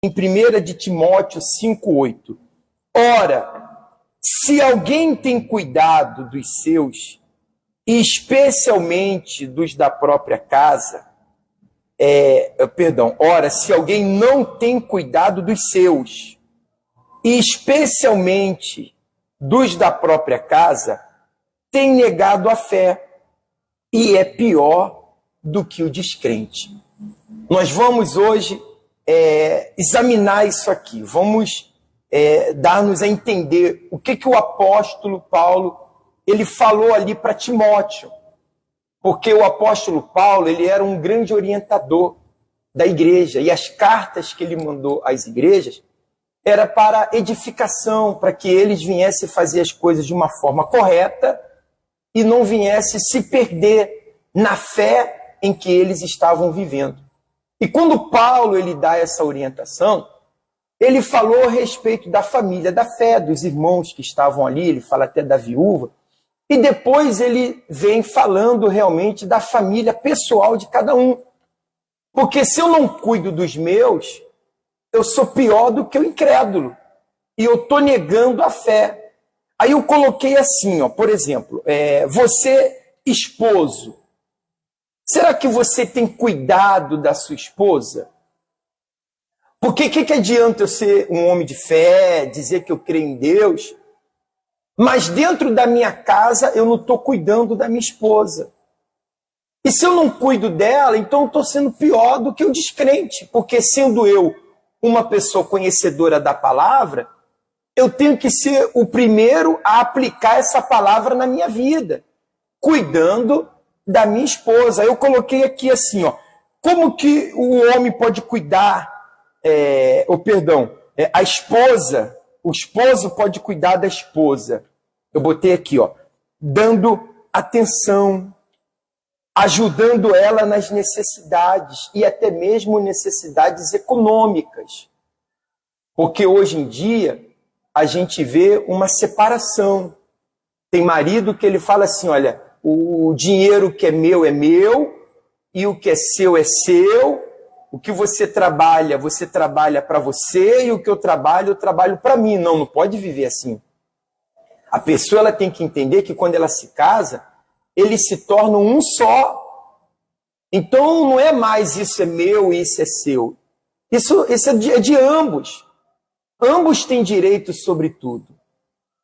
em 1 de Timóteo 5,8. Ora, se alguém tem cuidado dos seus, e especialmente dos da própria casa, ora, se alguém não tem cuidado dos seus, e especialmente dos da própria casa, tem negado a fé, e é pior do que o descrente. Nós vamos hoje examinar isso aqui, vamos dar-nos a entender o que o apóstolo Paulo ele falou ali para Timóteo, porque o apóstolo Paulo ele era um grande orientador da igreja, e as cartas que ele mandou às igrejas era para edificação, para que eles viessem fazer as coisas de uma forma correta e não viessem se perder na fé em que eles estavam vivendo. E quando Paulo ele dá essa orientação, ele falou a respeito da família da fé, dos irmãos que estavam ali, ele fala até da viúva, e depois ele vem falando realmente da família pessoal de cada um. Porque se eu não cuido dos meus, eu sou pior do que o incrédulo, e eu estou negando a fé. Aí eu coloquei assim, ó, por exemplo, você, esposo, será que você tem cuidado da sua esposa? Porque o que adianta eu ser um homem de fé, dizer que eu creio em Deus, mas dentro da minha casa eu não estou cuidando da minha esposa? E se eu não cuido dela, então eu estou sendo pior do que o descrente, porque sendo eu uma pessoa conhecedora da palavra, eu tenho que ser o primeiro a aplicar essa palavra na minha vida, cuidando da minha esposa. Eu coloquei aqui assim, ó, como que o homem pode cuidar, a esposa, o esposo pode cuidar da esposa. Eu botei aqui, ó, dando atenção, ajudando ela nas necessidades e até mesmo necessidades econômicas. Porque hoje em dia a gente vê uma separação. Tem marido que ele fala assim, olha, o dinheiro que é meu e o que é seu. O que você trabalha para você, e o que eu trabalho para mim. Não pode viver assim. A pessoa ela tem que entender que quando ela se casa, eles se tornam um só. Então não é mais isso é meu e isso é seu. Isso é de ambos. Ambos têm direito sobre tudo.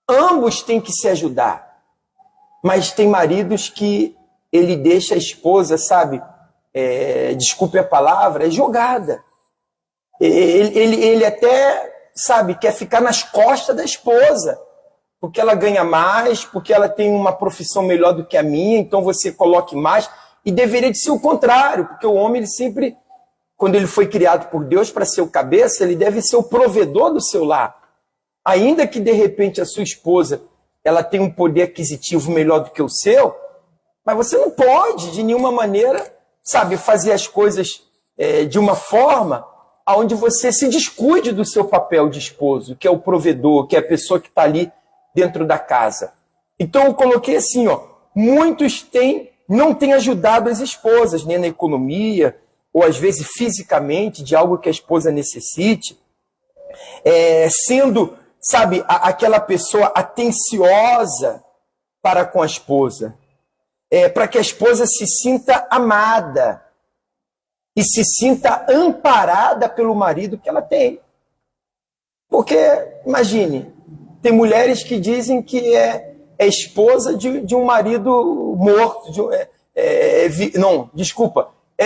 Ambos têm que se ajudar. Mas tem maridos que ele deixa a esposa, sabe, desculpe a palavra, jogada. Ele até, sabe, quer ficar nas costas da esposa, porque ela ganha mais, porque ela tem uma profissão melhor do que a minha, então você coloque mais. E deveria de ser o contrário, porque o homem, ele sempre, quando ele foi criado por Deus para ser o cabeça, ele deve ser o provedor do seu lar. Ainda que, de repente, a sua esposa ela tem um poder aquisitivo melhor do que o seu, mas você não pode, de nenhuma maneira, sabe, fazer as coisas de uma forma onde você se descuide do seu papel de esposo, que é o provedor, que é a pessoa que está ali dentro da casa. Então eu coloquei assim, ó, muitos não têm ajudado as esposas, nem na economia, ou às vezes fisicamente, de algo que a esposa necessite, sendo, sabe, aquela pessoa atenciosa para com a esposa, para que a esposa se sinta amada e se sinta amparada pelo marido que ela tem. Porque, imagine, tem mulheres que dizem que é esposa de um marido morto, é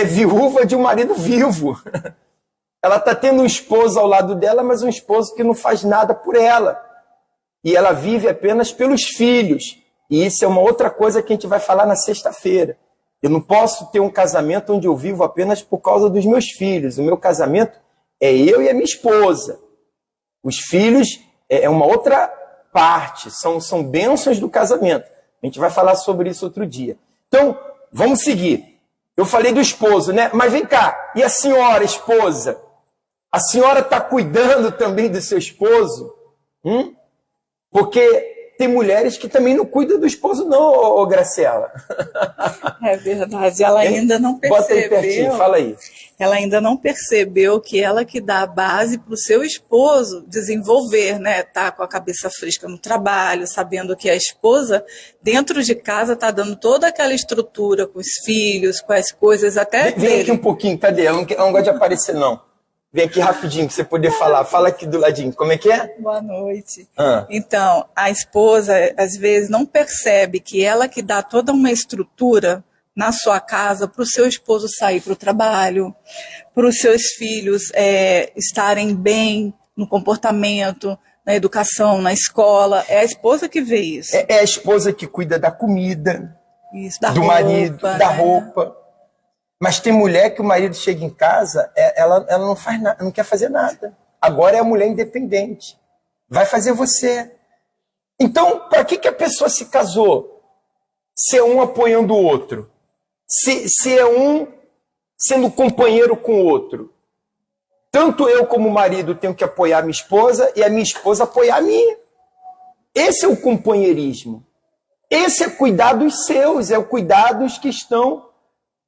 viúva de um marido vivo. Ela está tendo um esposo ao lado dela, mas um esposo que não faz nada por ela. E ela vive apenas pelos filhos. E isso é uma outra coisa que a gente vai falar na sexta-feira. Eu não posso ter um casamento onde eu vivo apenas por causa dos meus filhos. O meu casamento é eu e a minha esposa. Os filhos é uma outra parte, são bênçãos do casamento. A gente vai falar sobre isso outro dia. Então, vamos seguir. Eu falei do esposo, né? Mas vem cá, e a senhora, esposa? A senhora está cuidando também do seu esposo? Porque tem mulheres que também não cuidam do esposo, não, ô Graciela. É verdade, ela ainda não percebeu. Bota aí pertinho, fala aí. Ela ainda não percebeu que ela que dá a base para o seu esposo desenvolver, né? Tá com a cabeça fresca no trabalho, sabendo que a esposa, dentro de casa, tá dando toda aquela estrutura com os filhos, com as coisas até Vem aqui um pouquinho, cadê? Ela não gosta de aparecer, não. Vem aqui rapidinho para você poder falar. Fala aqui do ladinho. Como é que é? Boa noite. Então, a esposa, às vezes, não percebe que ela que dá toda uma estrutura na sua casa para o seu esposo sair para o trabalho, para os seus filhos estarem bem no comportamento, na educação, na escola. É a esposa que vê isso. É a esposa que cuida da comida, Isso, da do roupa, marido, né? da roupa. Mas tem mulher que o marido chega em casa, ela não faz nada, não quer fazer nada. Agora é a mulher independente. Vai fazer você. Então, para que a pessoa se casou? Se é um apoiando o outro. Se é um sendo companheiro com o outro. Tanto eu como marido tenho que apoiar a minha esposa e a minha esposa apoiar a minha. Esse é o companheirismo. Esse é cuidar dos seus, é o cuidar dos que estão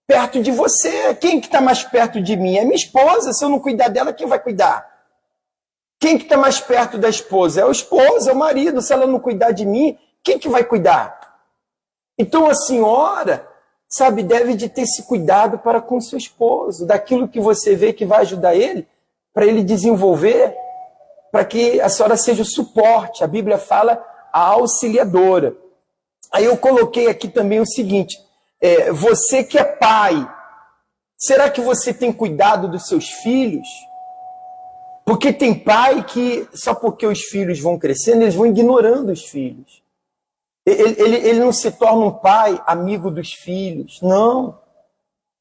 perto de você. Quem que está mais perto de mim? É minha esposa. Se eu não cuidar dela, quem vai cuidar? Quem que está mais perto da esposa? É o esposo, é o marido. Se ela não cuidar de mim, quem que vai cuidar? Então a senhora, sabe, deve de ter esse cuidado para com seu esposo, daquilo que você vê que vai ajudar ele, para ele desenvolver, para que a senhora seja o suporte. A Bíblia fala a auxiliadora. Aí eu coloquei aqui também o seguinte, você que é pai, será que você tem cuidado dos seus filhos? Porque tem pai que, só porque os filhos vão crescendo, eles vão ignorando os filhos. Ele não se torna um pai amigo dos filhos, não.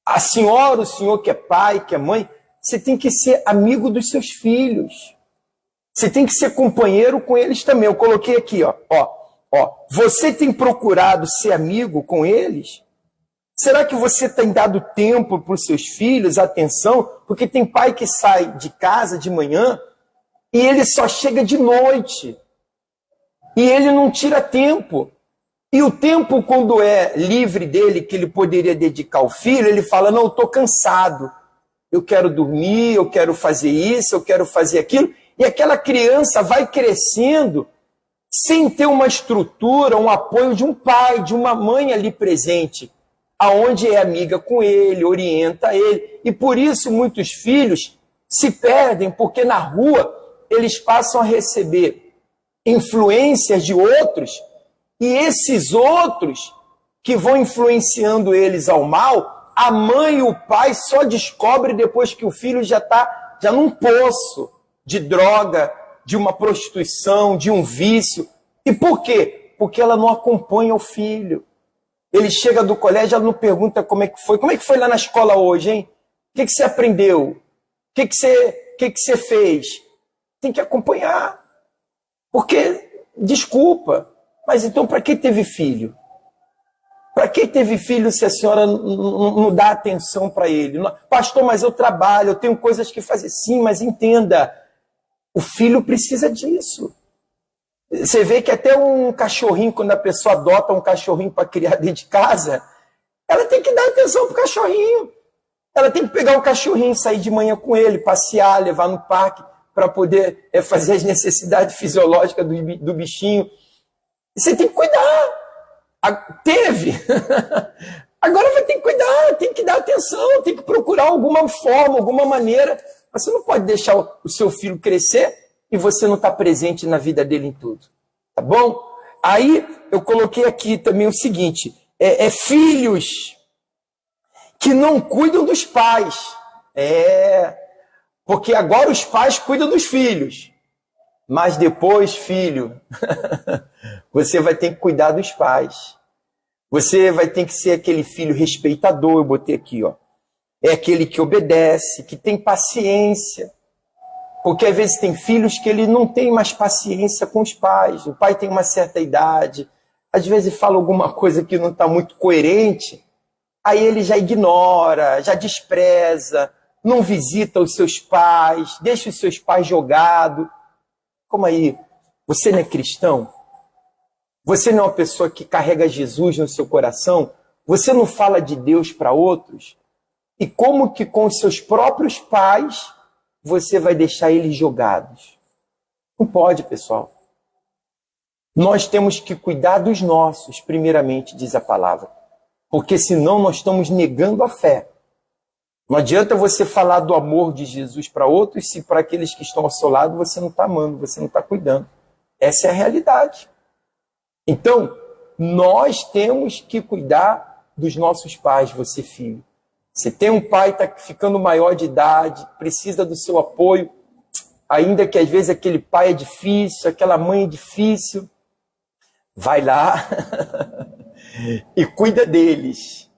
A senhora, o senhor que é pai, que é mãe, você tem que ser amigo dos seus filhos. Você tem que ser companheiro com eles também. Eu coloquei aqui, ó. Você tem procurado ser amigo com eles? Será que você tem dado tempo para os seus filhos, atenção? Porque tem pai que sai de casa de manhã e ele só chega de noite. E ele não tira tempo. E o tempo, quando é livre dele, que ele poderia dedicar ao filho, ele fala, não, eu estou cansado. Eu quero dormir, eu quero fazer isso, eu quero fazer aquilo. E aquela criança vai crescendo sem ter uma estrutura, um apoio de um pai, de uma mãe ali presente, aonde é amiga com ele, orienta ele. E por isso muitos filhos se perdem, porque na rua eles passam a receber influências de outros, e esses outros que vão influenciando eles ao mal, a mãe e o pai só descobrem depois que o filho já está num poço de droga, de uma prostituição, de um vício. E por quê? Porque ela não acompanha o filho. Ele chega do colégio, ela não pergunta como é que foi. Como é que foi lá na escola hoje, hein? O que você aprendeu? O que você fez? Tem que acompanhar. Porque, desculpa, mas então para que teve filho? Para que teve filho se a senhora não dá atenção para ele? Pastor, mas eu trabalho, eu tenho coisas que fazer. Sim, mas entenda, o filho precisa disso. Você vê que até um cachorrinho, quando a pessoa adota um cachorrinho para criar dentro de casa, ela tem que dar atenção para o cachorrinho. Ela tem que pegar o cachorrinho, sair de manhã com ele, passear, levar no parque, para poder fazer as necessidades fisiológicas do bichinho. Você tem que cuidar. Teve. Agora vai ter que cuidar, tem que dar atenção, tem que procurar alguma forma, alguma maneira. Mas você não pode deixar o seu filho crescer e você não está presente na vida dele em tudo. Tá bom? Aí eu coloquei aqui também o seguinte, filhos que não cuidam dos pais. Porque agora os pais cuidam dos filhos. Mas depois, filho, você vai ter que cuidar dos pais. Você vai ter que ser aquele filho respeitador, eu botei aqui, ó. É aquele que obedece, que tem paciência. Porque às vezes tem filhos que ele não tem mais paciência com os pais. O pai tem uma certa idade, às vezes fala alguma coisa que não está muito coerente, aí ele já ignora, já despreza, não visita os seus pais, deixa os seus pais jogados. Como aí? Você não é cristão? Você não é uma pessoa que carrega Jesus no seu coração? Você não fala de Deus para outros? E como que com os seus próprios pais você vai deixar eles jogados? Não pode, pessoal. Nós temos que cuidar dos nossos, primeiramente, diz a palavra. Porque senão nós estamos negando a fé. Não adianta você falar do amor de Jesus para outros se para aqueles que estão ao seu lado você não está amando, você não está cuidando. Essa é a realidade. Então, nós temos que cuidar dos nossos pais, você filho. Você tem um pai que está ficando maior de idade, precisa do seu apoio, ainda que às vezes aquele pai é difícil, aquela mãe é difícil, vai lá e cuida deles.